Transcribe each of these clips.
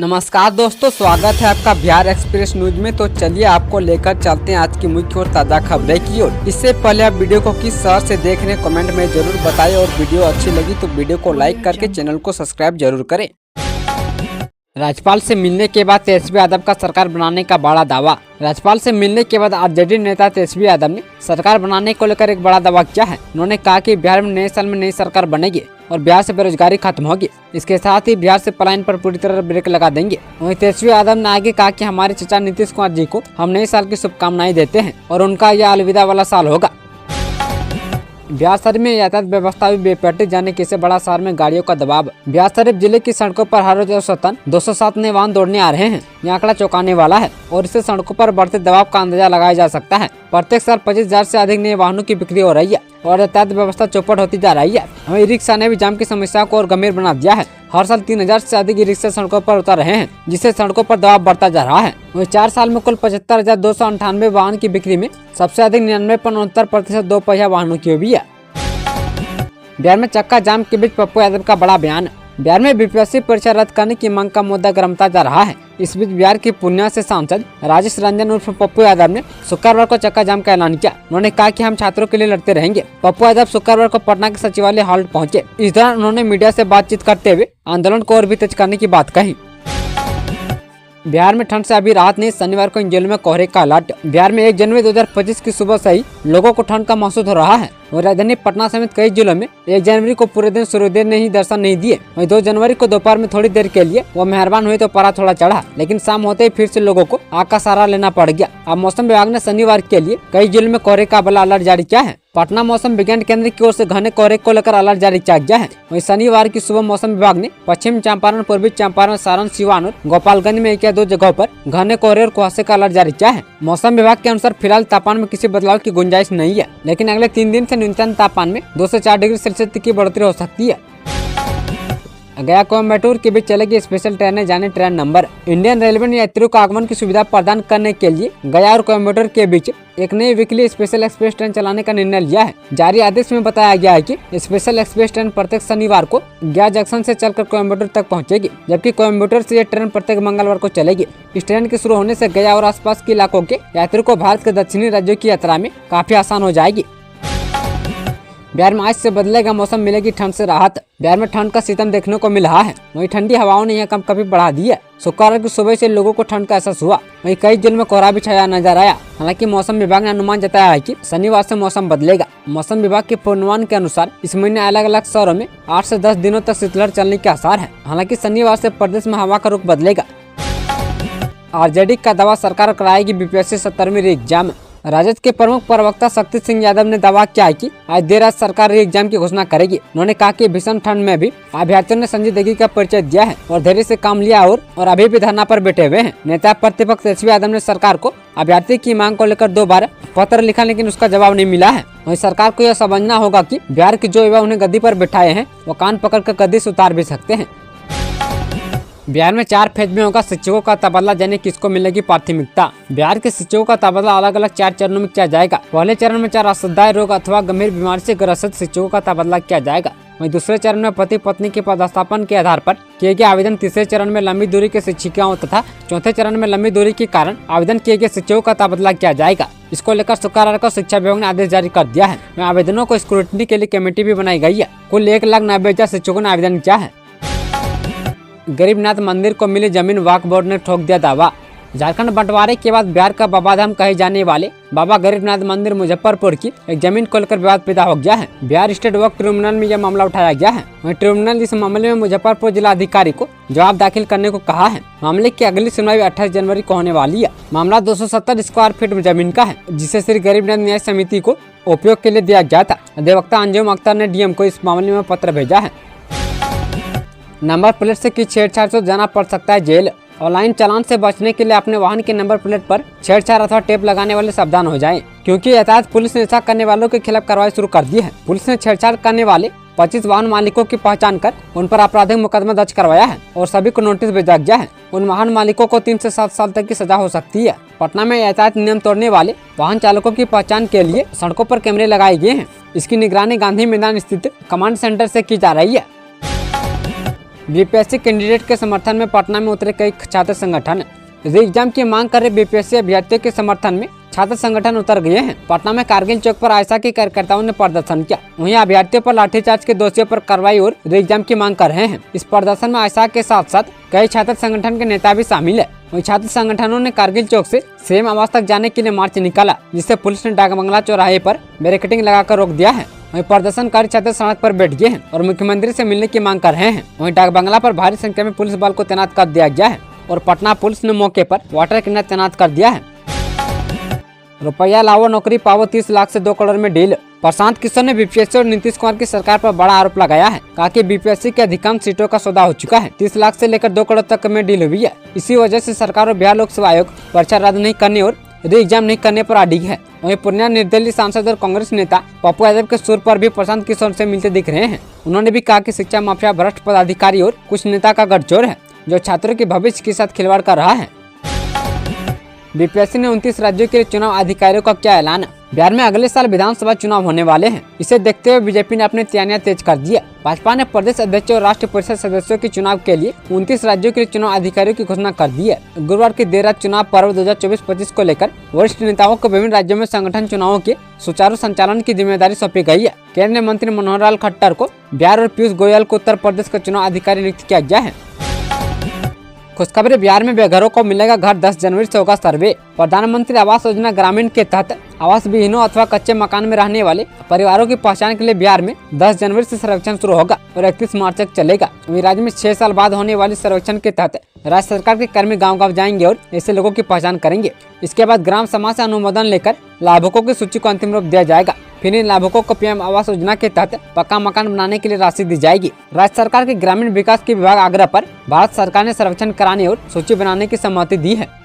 नमस्कार दोस्तों, स्वागत है आपका बिहार एक्सप्रेस न्यूज में। तो चलिए आपको लेकर चलते हैं आज की मुख्य और ताज़ा खबरें की ओर। इससे पहले आप वीडियो को किस शहर से देख रहे हैं कमेंट में जरूर बताएं और वीडियो अच्छी लगी तो वीडियो को लाइक करके चैनल को सब्सक्राइब जरूर करें। राज्यपाल से मिलने के बाद तेजस्वी यादव का सरकार बनाने का बड़ा दावा। राज्यपाल से मिलने के बाद आरजेडी नेता तेजस्वी यादव ने सरकार बनाने को लेकर एक बड़ा दावा किया है। उन्होंने कहा कि बिहार में नए साल में नई सरकार बनेगी और बिहार से बेरोजगारी खत्म होगी। इसके साथ ही बिहार से पलायन पर पूरी तरह ब्रेक लगा देंगे। वहीं तेजस्वी यादव ने आगे कहा कि हमारे चाचा नीतीश कुमार जी को हम नए साल की शुभकामनाएं देते हैं और उनका यह अलविदा वाला साल होगा। बिहार शरीफ में यातायात व्यवस्था भी बेपटरी जाने के से बड़ा शहर में गाड़ियों का दबाव। बिहार शरीफ जिले की सड़कों पर हर रोज औसतन 207 नए वाहन दौड़ने आ रहे हैं। यह आंकड़ा चौंकाने वाला है और इससे सड़कों पर बढ़ते दबाव का अंदाजा लगाया जा सकता है। प्रत्येक साल 25,000 से अधिक नए वाहनों की बिक्री हो रही है और यातायात व्यवस्था चौपट होती जा रही है। वहीं रिक्शा ने भी जाम की समस्या को और गंभीर बना दिया है। हर साल 3,000 से अधिक रिक्शा सड़कों पर उतर रहे हैं, जिससे सड़कों पर दबाव बढ़ता जा रहा है। वहीं 4 साल में कुल 75,298 वाहन की बिक्री में सबसे अधिक 99.69% दो पहिया वाहनों की हुई है। बिहार में चक्का जाम के बीच पप्पू यादव का बड़ा बयान। बिहार में बीपीएससी परीक्षा रद्द करने की मांग का मुद्दा गर्मता जा रहा है। इस बीच बिहार की पूर्णिया से सांसद राजेश रंजन उर्फ पप्पू यादव ने शुक्रवार को चक्का जाम का ऐलान किया। उन्होंने कहा कि हम छात्रों के लिए लड़ते रहेंगे। पप्पू यादव शुक्रवार को पटना के सचिवालय हॉल पहुंचे। इस दौरान उन्होंने मीडिया से बातचीत करते हुए आंदोलन को और भी तेज करने की बात कही। बिहार में ठंड से अभी राहत नहीं, शनिवार को इन जिलों में कोहरे का अलर्ट। बिहार में 1 जनवरी 2025 की सुबह से ही लोगों को ठंड का महसूस हो रहा है और राजधानी पटना समेत कई जिलों में 1 जनवरी को पूरे दिन सूर्योदय ने ही दर्शन नहीं दिए। वहीं 2 जनवरी को दोपहर में थोड़ी देर के लिए वो मेहरबान हुए तो पारा थोड़ा चढ़ा, लेकिन शाम होते ही फिर से लोगों को आग का सहारा लेना पड़ गया। अब मौसम विभाग ने शनिवार के लिए कई जिलों में कोहरे का बड़ा अलर्ट जारी किया है। पटना मौसम विज्ञान केंद्र की ओर से घने कोहरे को लेकर अलर्ट जारी किया गया है। वहीं शनिवार की सुबह मौसम विभाग ने पश्चिम चंपारण, पूर्वी चंपारण, सारण, सिवान और गोपालगंज में 1 या 2 जगहों पर घने कोहरे और कुहासे का अलर्ट जारी किया है। मौसम विभाग के अनुसार फिलहाल तापमान में किसी बदलाव की गुंजाइश नहीं है, लेकिन अगले 3 दिन से न्यूनतम तापमान में 2 से 4 डिग्री सेल्सियस तक की बढ़ोतरी हो सकती है। गया कोयम्बटूर के बीच चलेगी स्पेशल ट्रेनें, जाने ट्रेन नंबर। इंडियन रेलवे ने यात्रियों को आगमन की सुविधा प्रदान करने के लिए गया और कोयम्बटूर के बीच एक नई वीकली स्पेशल एक्सप्रेस ट्रेन चलाने का निर्णय लिया है। जारी आदेश में बताया गया है कि स्पेशल एक्सप्रेस ट्रेन प्रत्येक शनिवार को गया जंक्शन से चलकर कोयम्बटूर तक पहुंचेगी, जबकि कोयम्बटूर से यह ट्रेन प्रत्येक मंगलवार को चलेगी। इस ट्रेन के शुरू होने से गया और आसपास के इलाकों के यात्रियों को भारत के दक्षिणी राज्यों की यात्रा में काफी आसान हो जाएगी। बिहार में आज से बदलेगा मौसम, मिलेगी ठंड से राहत। बिहार में ठंड का सितम देखने को मिल रहा है। वहीं ठंडी हवाओं ने यह कम कभी बढ़ा दी है। शुक्रवार की सुबह से लोगों को ठंड का एहसास हुआ। वहीं कई जिलों में कोहरा भी छाया नजर आया। हालांकि मौसम विभाग ने अनुमान जताया है कि शनिवार से मौसम बदलेगा। मौसम विभाग के पूर्वानुमान के अनुसार इस महीने अलग अलग शहरों में 8 से 10 दिनों तक शीतलहर चलने के आसार है। हालांकि शनिवार से प्रदेश में हवा का रुख बदलेगा। आरजेडी का दावा, सरकार कराएगी बीपीएससी 70वीं री एग्जाम। राजद के प्रमुख प्रवक्ता शक्ति सिंह यादव ने दावा किया है कि आज देर रात सरकार री एग्जाम की घोषणा करेगी। उन्होंने कहा कि भीषण ठंड में भी अभ्यर्थियों ने संजीदगी का परिचय दिया है और धैर्य से काम लिया और अभी भी धरना पर बैठे हुए हैं। नेता प्रतिपक्ष तेजस्वी यादव ने सरकार को अभ्यर्थी की मांग को लेकर 2 बार पत्र लिखा, लेकिन उसका जवाब नहीं मिला है। वहीं सरकार को यह समझना होगा कि बिहार के जो युवा उन्हें गद्दी पर बिठाए हैं वो कान पकड़ कर गद्दी से उतार भी सकते हैं। बिहार में 4 फेज में होगा शिक्षकों का तबादला, जाने किसको मिलेगी प्राथमिकता। बिहार के शिक्षकों का तबादला अलग अलग 4 चरणों में किया जाएगा। पहले चरण में 4 असदाय रोग अथवा गंभीर बीमारी से ग्रसित शिक्षकों का तबादला किया जाएगा। वहीं दूसरे चरण में पति पत्नी के पदस्थापन के आधार पर किए गए आवेदन, तीसरे चरण में लंबी दूरी के शिक्षिकाओं तथा चौथे चरण में लंबी दूरी के कारण आवेदन किए गए शिक्षकों का तबादला किया जाएगा। इसको लेकर शुक्रवार को शिक्षा विभाग ने आदेश जारी कर दिया है। आवेदनों को स्क्रूटनी के लिए कमेटी भी बनाई गई है। कुल 1,90,000 शिक्षकों ने आवेदन किया है। गरीबनाथ मंदिर को मिली जमीन, वक्फ बोर्ड ने ठोक दिया दावा। झारखंड बंटवारे के बाद बिहार का बाबाधाम कहे जाने वाले बाबा गरीबनाथ मंदिर मुजफ्फरपुर की एक जमीन को लेकर विवाद पैदा हो गया है। बिहार स्टेट वक्फ ट्रिब्यूनल में यह मामला उठाया गया है। वहीं ट्रिब्यूनल इस मामले में मुजफ्फरपुर जिला अधिकारी को जवाब दाखिल करने को कहा है। मामले की अगली सुनवाई 28 जनवरी को होने वाली है। मामला 270 स्क्वायर फीट जमीन का है, जिसे श्री गरीबनाथ न्याय समिति को उपयोग के लिए दिया गया था। अधिवक्ता अंजुम अख्तर ने डीएम को इस मामले में पत्र भेजा है। नंबर प्लेट से की छेड़छाड़ से जाना पड़ सकता है जेल। ऑनलाइन चालान से बचने के लिए अपने वाहन के नंबर प्लेट पर छेड़छाड़ अथवा टेप लगाने वाले सावधान हो जाएं, क्योंकि यातायात पुलिस ने ऐसा करने वालों के खिलाफ कार्रवाई शुरू कर दी है। पुलिस ने छेड़छाड़ करने वाले 25 वाहन मालिकों की पहचान कर उन पर आपराधिक मुकदमा दर्ज करवाया है और सभी को नोटिस भेजा गया है। उन वाहन मालिकों को 3 से 7 साल तक की सजा हो सकती है। पटना में यातायात नियम तोड़ने वाले वाहन चालकों की पहचान के लिए सड़कों पर कैमरे लगाए गए हैं। इसकी निगरानी गांधी मैदान स्थित कमांड सेंटर से की जा रही है। बीपीएससी कैंडिडेट के समर्थन में पटना में उतरे कई छात्र संगठन। एग्जाम की मांग कर रहे बीपीएससी अभ्यर्थियों के समर्थन में छात्र संगठन उतर गए हैं। पटना में कारगिल चौक पर आयशा के कार्यकर्ताओं ने प्रदर्शन किया। वहीं अभ्यर्थियों पर लाठीचार्ज के दोषियों पर कार्रवाई और एग्जाम की मांग कर रहे हैं। इस प्रदर्शन में आयशा के साथ साथ कई छात्र संगठन के नेता भी शामिल है। वहीं छात्र संगठनों ने कारगिल चौक से सीएम आवास तक जाने के लिए मार्च निकाला, जिससे पुलिस ने डाक बंगला चौराहे पर बैरिकेडिंग लगाकर रोक दिया है। वहीं प्रदर्शनकारी छात्र सड़क पर बैठ गए हैं और मुख्यमंत्री से मिलने की मांग कर रहे हैं। वहीं डाक बंगला पर भारी संख्या में पुलिस बल को तैनात कर दिया गया है और पटना पुलिस ने मौके पर वाटर कैनन तैनात कर दिया है। रुपया लाओ नौकरी पाओ 30 लाख से 2 करोड़ में डील। प्रशांत किशोर ने बीपीएससी और नीतीश कुमार की सरकार पर बड़ा आरोप लगाया है। कहा कि बीपीएससी के अधिकांश सीटों का सौदा हो चुका है। 30 लाख से लेकर 2 करोड़ तक में डील हुई है। इसी वजह से सरकार और बिहार लोक सेवा आयोग परीक्षा रद्द नहीं करने और री एग्जाम नहीं करने पर अडिग है। वहीं पूर्णिया निर्दलीय सांसद और कांग्रेस नेता पप्पू यादव के सुर पर भी प्रशांत किशोर से मिलते दिख रहे हैं। उन्होंने भी कहा कि शिक्षा माफिया, भ्रष्ट पदाधिकारी और कुछ नेता का गठजोड़ है जो छात्रों के भविष्य के साथ खिलवाड़ कर रहा है। बीपीएससी ने 29 राज्यों के चुनाव अधिकारियों का किया ऐलान। बिहार में अगले साल विधानसभा चुनाव होने वाले हैं। इसे देखते हुए बीजेपी ने अपनी तैयारियां तेज कर दी है। भाजपा ने प्रदेश अध्यक्ष और राष्ट्रीय परिषद सदस्यों के चुनाव के लिए 29 राज्यों के चुनाव अधिकारियों की घोषणा कर दी है। गुरुवार की देर रात चुनाव पर्व 2024-25 को लेकर वरिष्ठ नेताओं को विभिन्न राज्यों में संगठन चुनावों के सुचारू संचालन की जिम्मेदारी सौंपी गई है। केंद्रीय मंत्री मनोहर लाल खट्टर को बिहार और पीयूष गोयल को उत्तर प्रदेश का चुनाव अधिकारी नियुक्त किया गया है। खुशखबरी, बिहार में बेघरों को मिलेगा घर। 10 जनवरी से होगा सर्वे। प्रधानमंत्री आवास योजना ग्रामीण के तहत आवास विहीनों अथवा कच्चे मकान में रहने वाले परिवारों की पहचान के लिए बिहार में 10 जनवरी से सर्वेक्षण शुरू होगा और 31 मार्च तक चलेगा। वहीं राज्य में 6 साल बाद होने वाले सर्वेक्षण के तहत राज्य सरकार के कर्मी गांव-गांव जाएंगे और ऐसे लोगों की पहचान करेंगे। इसके बाद ग्राम सभा से अनुमोदन लेकर लाभुकों की सूची को अंतिम रूप दिया जाएगा। फिर इन लाभुकों को पीएम आवास योजना के तहत पक्का मकान बनाने के लिए राशि दी जाएगी। राज्य सरकार के ग्रामीण विकास के विभाग आग्रह पर भारत सरकार ने सर्वेक्षण कराने और सूची बनाने की सहमति दी है।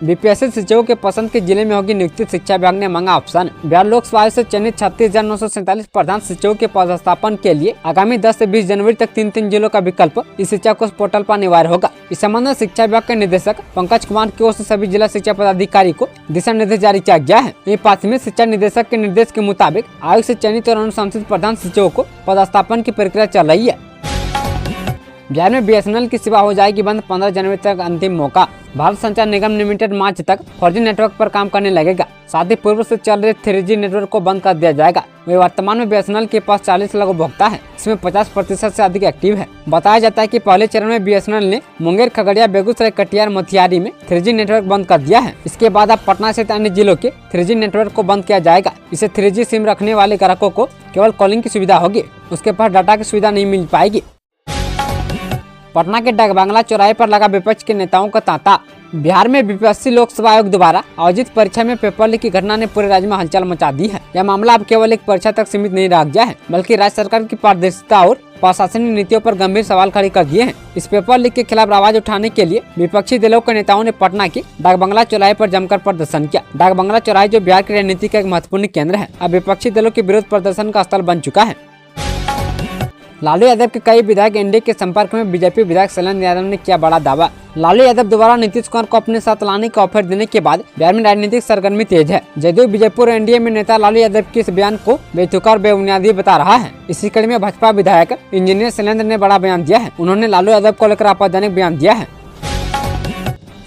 बीपीएससी शिक्षकों के पसंद के जिले में होगी नियुक्ति। शिक्षा विभाग ने मांगा ऑप्शन। बिहार लोक सेवा आयोग से चयनित 36,947 प्रधान शिक्षकों के पदस्थापन के लिए आगामी 10 से 20 जनवरी तक 3 जिलों का विकल्प इस शिक्षा कोष पोर्टल पर अनिवार्य होगा। इस संबंध में शिक्षा विभाग के निदेशक पंकज कुमार की ओर से सभी जिला शिक्षा पदाधिकारी को दिशा निर्देश जारी किया गया है। ये प्राथमिक शिक्षा निदेशक के निर्देश के मुताबिक आयोग से चयनित और अनुशंसित प्रधान शिक्षकों को पदस्थापन की प्रक्रिया चल रही है। बिहार में बीएसएनएल की सेवा हो जाएगी बंद। 15 जनवरी तक अंतिम मौका। भारत संचार निगम लिमिटेड मार्च तक 4G नेटवर्क पर काम करने लगेगा। साथ ही पूर्व से चल रहे 3G नेटवर्क को बंद कर दिया जाएगा। वही वर्तमान में बीएसएनएल के पास 40 लाख उपभोक्ता है। इसमें 50% से अधिक एक्टिव है। बताया जाता है कि पहले चरण में बीएसएनएल ने मुंगेर, खगड़िया, बेगूसराय, कटिहार, मोतिहारी में 3G नेटवर्क बंद कर दिया है। इसके बाद अब पटना सहित अन्य जिलों के 3G नेटवर्क को बंद किया जाएगा। इसे 3G सिम रखने वाले ग्राहकों को केवल कॉलिंग की सुविधा होगी, उसके पास डाटा की सुविधा नहीं मिल पाएगी। पटना के डाक बंगला चौराहे पर लगा विपक्ष के नेताओं का तांता। बिहार में बीपीएससी लोक सेवा आयोग द्वारा आयोजित परीक्षा में पेपर लीक की घटना ने पूरे राज्य में हलचल मचा दी है। यह मामला अब केवल एक परीक्षा तक सीमित नहीं रह गया है, बल्कि राज्य सरकार की पारदर्शिता और प्रशासनिक नीतियों पर गंभीर सवाल खड़े कर दिए हैं। इस पेपर लीक के खिलाफ आवाज उठाने के लिए विपक्षी दलों के नेताओं ने पटना के डाक बंगला चौराहे पर जमकर प्रदर्शन किया। डाक बंगला चौराहे जो बिहार की राजनीति का एक महत्वपूर्ण केंद्र है, अब विपक्षी दलों के विरोध प्रदर्शन का स्थल बन चुका है। लालू यादव के कई विधायक एनडीए के संपर्क में। बीजेपी विधायक शैलेंद्र यादव ने किया बड़ा दावा। लालू यादव दोबारा नीतीश कुमार को अपने साथ लाने का ऑफर देने के बाद बिहार में राजनीतिक सरगर्मी तेज है। जदयू बीजेपी और एनडीए में नेता लालू यादव के इस बयान को बेतुका और बेबुनियादी बता रहा है। इसी कड़ी में भाजपा विधायक इंजीनियर शैलेंद्र ने बड़ा बयान दिया है। उन्होंने लालू यादव को लेकर आपत्तिजनक बयान दिया है।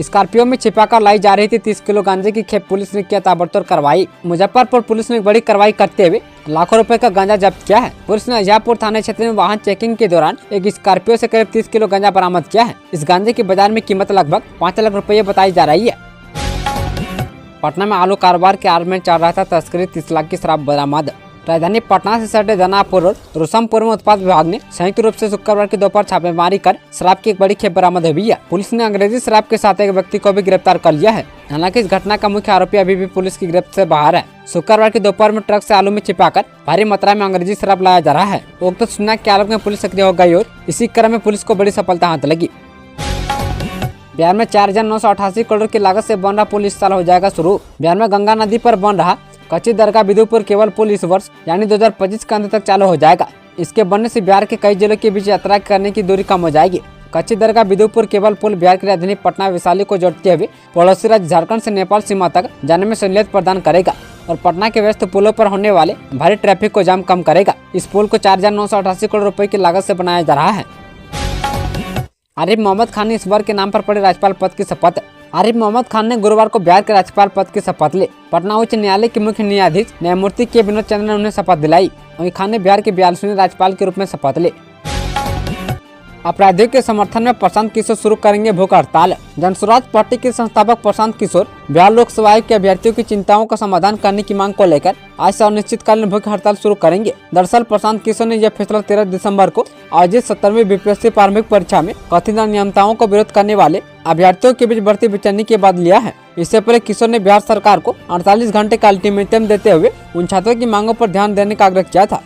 स्कॉर्पियो में छिपाकर लाई जा रही थी 30 किलो गांजे की खेप, पुलिस ने किया ताबड़तोड़ कार्रवाई। मुजफ्फरपुर पुलिस ने एक बड़ी कार्रवाई करते हुए लाखों रुपए का गांजा जब्त किया है। पुलिस ने अजयपुर थाना क्षेत्र में वाहन चेकिंग के दौरान एक स्कॉर्पियो से करीब 30 किलो गांजा बरामद किया है। इस गांजे की बाजार में कीमत लगभग 5 लाख रुपये बताई जा रही है। पटना में आलू कारोबार के आड़ में चल रहा था तस्करी, 30 लाख की शराब बरामद। राजधानी पटना से सटे दानापुर और रोशमपुर में उत्पाद विभाग ने संयुक्त रूप से शुक्रवार की दोपहर छापेमारी कर शराब की एक बड़ी खेप बरामद हुई है। पुलिस ने अंग्रेजी शराब के साथ एक व्यक्ति को भी गिरफ्तार कर लिया है। हालांकि इस घटना का मुख्य आरोपी अभी भी पुलिस की गिरफ्त से बाहर है। शुक्रवार की दोपहर में ट्रक से आलू में छिपाकर भारी मात्रा में अंग्रेजी शराब लाया जा रहा है। उक्त सूचना के आलोक में पुलिस सक्रिय हो गई और इसी क्रम में पुलिस को बड़ी सफलता हाथ लगी। बिहार में 4,988 करोड़ की लागत से बन रहा पुल इस साल हो जाएगा शुरू। बिहार में गंगा नदी पर बन रहा कच्ची दरगाह बिदुपुर केवल पुल इस वर्ष यानी 2025 के अंत तक चालू हो जाएगा। इसके बनने से बिहार के कई जिलों के बीच यात्रा करने की दूरी कम हो जाएगी। कच्ची दरगाह बिदुपुर केवल पुल बिहार की राजधानी पटना वैशाली को जोड़ते हुए पड़ोसी राज्य झारखंड से नेपाल सीमा तक जाने में सहूलियत प्रदान करेगा और पटना के व्यस्त पुलों पर होने वाले भारी ट्रैफिक को जाम कम करेगा। इस पुल को 4,988 करोड़ रुपए की लागत से बनाया जा रहा है। आरिफ मोहम्मद खान ने ईश्वर के नाम पर पढ़े राज्यपाल पद की शपथ। आरिफ मोहम्मद खान ने गुरुवार को बिहार के राज्यपाल पद की शपथ ली। पटना उच्च न्यायालय के मुख्य न्यायाधीश न्यायमूर्ति के विनोद चंद्र ने उन्हें शपथ दिलाई। वहीं खान ने बिहार के 42वें राज्यपाल के रूप में शपथ ली। अपराधियों के समर्थन में प्रशांत किशोर शुरू करेंगे भूख हड़ताल। जनसुराज पार्टी के संस्थापक प्रशांत किशोर बिहार लोकसभा आयोग के अभ्यर्थियों की चिंताओं का समाधान करने की मांग को लेकर आज से अनिश्चितकालीन भूख हड़ताल शुरू करेंगे। दरअसल प्रशांत किशोर ने यह फैसला 13 दिसंबर को आयोजित 17वीं बीपीएससी प्रारंभिक परीक्षा में कथित अनियमितताओं को विरोध करने वाले अभ्यर्थियों के बीच बढ़ती बेचैनी के बाद लिया है। इससे पहले किशोर ने बिहार सरकार को 48 घंटे का अल्टीमेटम देते हुए उन छात्रों की मांगों पर ध्यान देने का आग्रह किया था।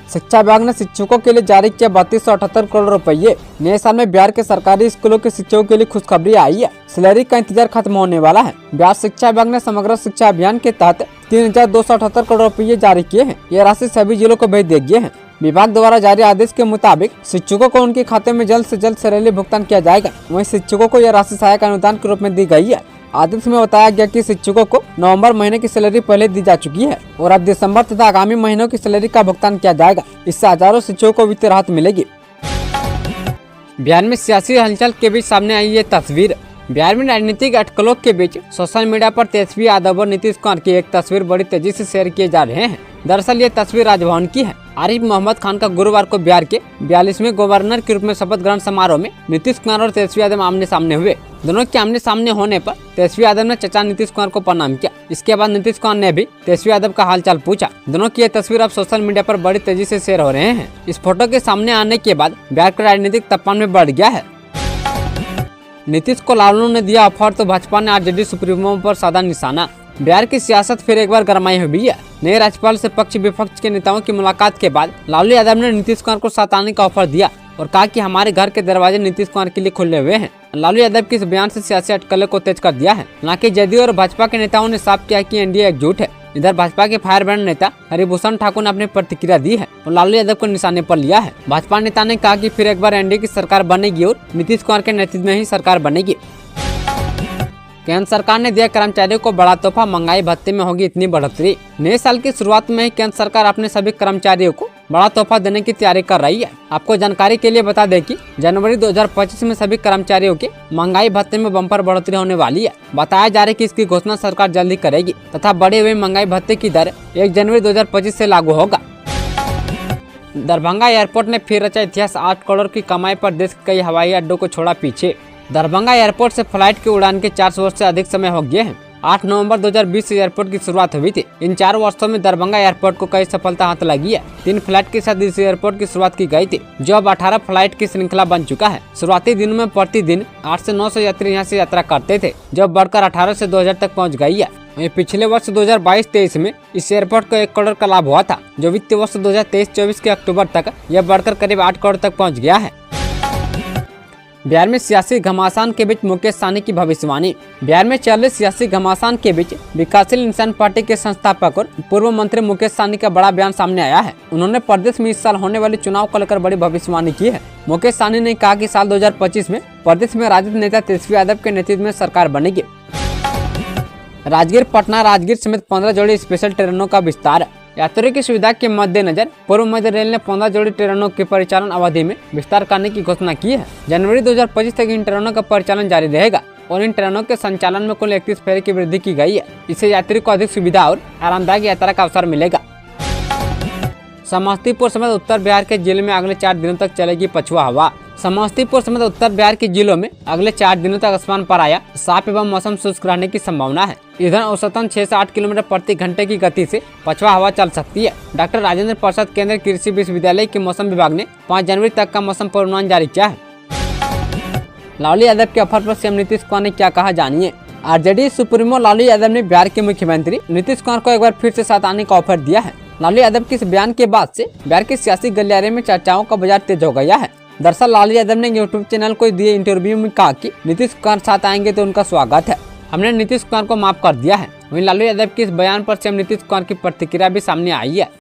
शिक्षा विभाग ने शिक्षकों के लिए जारी किया 3278 करोड़ रुपये। नए साल में बिहार के सरकारी स्कूलों के शिक्षकों के लिए खुशखबरी आई है। सैलरी का इंतजार खत्म होने वाला है। बिहार शिक्षा विभाग ने समग्र शिक्षा अभियान के तहत 3278 करोड़ रुपये जारी किए हैं। यह राशि सभी जिलों को भेज दी गई है। विभाग द्वारा जारी आदेश के मुताबिक शिक्षकों को उनके खाते में जल्द से जल्द सैलरी भुगतान किया जाएगा। वहीं शिक्षकों को यह राशि सहायक अनुदान के रूप में दी गई है। आदेश में बताया गया कि शिक्षकों को नवंबर महीने की सैलरी पहले दी जा चुकी है और अब दिसंबर तथा आगामी महीनों की सैलरी का भुगतान किया जाएगा। इससे हजारों शिक्षकों को वित्तीय राहत मिलेगी। बिहार में सियासी हलचल के बीच सामने आई ये तस्वीर। बिहार में राजनीतिक अटकलों के बीच सोशल मीडिया पर तेजस्वी यादव और नीतीश कुमार की एक तस्वीर बड़ी तेजी से शेयर किए जा रहे हैं। दरअसल ये तस्वीर राजभवन की है। आरिफ मोहम्मद खान का गुरुवार को बिहार के 42वें गवर्नर के रूप में शपथ ग्रहण समारोह में नीतीश कुमार और तेजस्वी यादव आमने सामने हुए। दोनों के आमने सामने होने पर तेजस्वी यादव ने चचा नीतीश कुमार को प्रणाम किया। इसके बाद नीतीश कुमार ने भी तेजस्वी यादव का हालचाल पूछा। दोनों की यह तस्वीर अब सोशल मीडिया पर बड़ी तेजी से शेयर हो रहे हैं। इस फोटो के सामने आने के बाद बिहार का राजनीतिक तापमान में बढ़ गया है। नीतीश को लालू ने दिया ऑफर तो भाजपा ने आरजेडी सुप्रीमो पर साधा निशाना। बिहार की सियासत फिर एक बार गरमाई हुई है। नए राज्यपाल से पक्ष विपक्ष के नेताओं की मुलाकात के बाद लालू यादव ने नीतीश कुमार को साथ आने का ऑफर दिया और कहा कि हमारे घर के दरवाजे नीतीश कुमार के लिए खुले हुए हैं। लालू यादव के इस बयान से सियासी अटकलों को तेज कर दिया है। हालांकि जदयू और भाजपा के नेताओं ने साफ किया कि एनडीए एकजुट है। इधर भाजपा के फायरब्रांड नेता हरिभूषण ठाकुर ने अपनी प्रतिक्रिया दी है और लालू यादव को निशाने पर लिया है। भाजपा नेता ने कहा कि फिर एक बार एनडीए की सरकार बनेगी और नीतीश कुमार के नेतृत्व में ही सरकार बनेगी। केंद्र सरकार ने दिया कर्मचारियों को बड़ा तोहफा, महंगाई भत्ते में होगी इतनी बढ़ोतरी। नए साल की शुरुआत में ही केंद्र सरकार अपने सभी कर्मचारियों को बड़ा तोहफा देने की तैयारी कर रही है। आपको जानकारी के लिए बता दें कि जनवरी 2025 में सभी कर्मचारियों के महंगाई भत्ते में बम्पर बढ़ोतरी होने वाली है। बताया जा रहा है कि इसकी घोषणा सरकार जल्दी करेगी तथा बढ़े हुए महंगाई भत्ते की दर 1 जनवरी 2025 से लागू होगा। दरभंगा एयरपोर्ट ने फिर रचा इतिहास। 8 करोड़ की कमाई पर देश के कई हवाई अड्डों को छोड़ा पीछे। दरभंगा एयरपोर्ट से फ्लाइट की उड़ान के 4 वर्ष से अधिक समय हो गए हैं। 8 नवंबर 2020 से एयरपोर्ट की शुरुआत हुई थी। इन 4 वर्षों में दरभंगा एयरपोर्ट को कई सफलता हाथ लगी है। 3 फ्लाइट के साथ इस एयरपोर्ट की शुरुआत की गई थी, जो अब 18 फ्लाइट की श्रृंखला बन चुका है। शुरुआती दिनों में प्रतिदिन 8 से 900 यात्री यहाँ से यात्रा करते थे, जो बढ़कर 18 से 2000 तक पहुँच गई है। वहीं पिछले वर्ष 2022-23 में इस एयरपोर्ट को 1 करोड़ का लाभ हुआ था, जो वित्तीय वर्ष 2023-24 के अक्टूबर तक यह बढ़कर करीब 8 करोड़ तक पहुँच गया है। बिहार में सियासी घमासान के बीच मुकेश सहनी की भविष्यवाणी। बिहार में चल रहे सियासी घमासान के बीच विकासशील इंसान पार्टी के संस्थापक और पूर्व मंत्री मुकेश सहनी का बड़ा बयान सामने आया है। उन्होंने प्रदेश में इस साल होने वाले चुनाव को लेकर बड़ी भविष्यवाणी की है। मुकेश सहनी ने कहा कि साल 2025 में प्रदेश में राजद नेता तेजस्वी यादव के नेतृत्व में सरकार बनेगी। राजगीर पटना राजगीर समेत 15 जोड़ी स्पेशल ट्रेनों का विस्तार। यात्रियों की सुविधा के मद्देनजर पूर्व मध्य रेल ने 15 जोड़ी ट्रेनों की परिचालन अवधि में विस्तार करने की घोषणा की है। जनवरी 2025 तक इन ट्रेनों का परिचालन जारी रहेगा और इन ट्रेनों के संचालन में कुल 31 फेरे की वृद्धि की गई है। इससे यात्री को अधिक सुविधा और आरामदायक यात्रा का अवसर मिलेगा। समस्तीपुर समेत उत्तर बिहार के जिले में अगले 4 दिनों तक चलेगी पछुआ हवा। समस्तीपुर समेत उत्तर बिहार के जिलों में अगले 4 दिनों तक आसमान पर आया साफ एवं मौसम शुष्क रहने की संभावना है। इधर औसतन 6 से 8 किलोमीटर प्रति घंटे की गति से पछुआ हवा चल सकती है। डॉक्टर राजेंद्र प्रसाद केंद्रीय कृषि विश्वविद्यालय के मौसम विभाग ने 5 जनवरी तक का मौसम पूर्वानुमान जारी किया है। लालू यादव के ऑफर पर सीएम नीतीश कुमार ने क्या कहा, जानिए। आरजेडी सुप्रीमो लालू यादव ने बिहार के मुख्यमंत्री नीतीश कुमार को एक बार फिर से साथ आने का ऑफर दिया है। लालू यादव के इस बयान के बाद से बिहार के सियासी गलियारे में चर्चाओं का बाजार तेज हो गया है। दरअसल लालू यादव ने यूट्यूब चैनल को दिए इंटरव्यू में कहा कि नीतीश कुमार साथ आएंगे तो उनका स्वागत है, हमने नीतीश कुमार को माफ कर दिया है। वहीं लालू यादव के इस बयान पर सीएम नीतीश कुमार की प्रतिक्रिया भी सामने आई है।